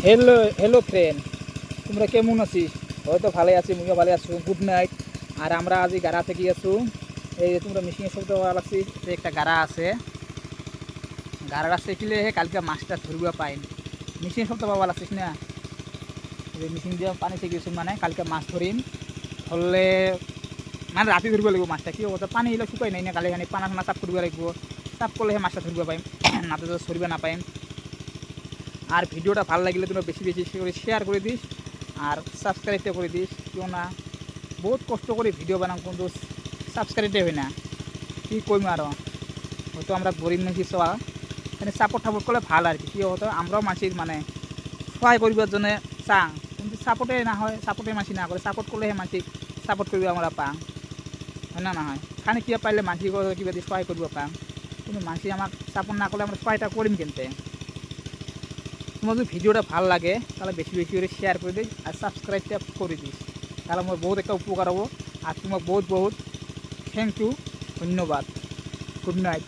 Hello hello friend, তোমরা কেমন আছিস? হয়তো ভালো আছি, মুইও ভালো আছো। Good night. আর আমরা আজ গাড়া থেকে আছো। এই যে তোমরা মিশিং শব্দ লাগছি, একটা গাড়া আছে। গাড়াটা সেটিলে কালকে মাছটা ধরবা পাইন। মিশিং শব্দ পাওয়া লাগছিস না? এই মিশিং দিয়ে পানি থেকে গেছো, মানে কালকে মাছ ধরিম। ধরলে মানে রাতি ধরব লাগবে মাছটা। কি অবস্থা, পানি এলে শুকাই নাই না, কালি খানি পানা খানা চাপ করবা লাগবো। চাপ করলে মাছটা ধরবা পাইম, না তো ধরবা না পাইম। আর ভিডিওটা ভালো লাগলে তোমরা বেশি বেশি করে শেয়ার করে দিস, আর সাবস্ক্রাইবটা করে দিস। কেউ না বহুত কষ্ট করে ভিডিও বানাম, কিন্তু সাবস্ক্রাইবটাই হয় না। কী কইম আরও, হয়তো আমরা গরিব মানুষ চলা, মানে সাপোর্ট টাপোর্ট করলে ভাল আর কি। কী হতো, আমরাও মানুষের মানে সহায় করিবার জন্য চাং, কিন্তু সাপোর্টে না হয়, সাপোর্টে মানুষ না করে। সাপোর্ট করলেহে মানুষ সাপোর্ট করবে আমরা পাং, হয় না? না হয় খানি কিবা পাইলে মানুষ কিবা দিয়ে সহায় করব পাং, কিন্তু মানুষ আমাক সাপোর্ট না করলে আমরা সহায়টা করিম কিনতে। তোমার যদি ভিডিওটা ভালো লাগে তাহলে বেশি বেশি করে শেয়ার করে দিস, আর সাবস্ক্রাইবটা করে দিস, তাহলে আমার বহুত একটা উপকার হবো। আর তোমার বহুত বহুত থ্যাংক ইউ, ধন্যবাদ। Good night.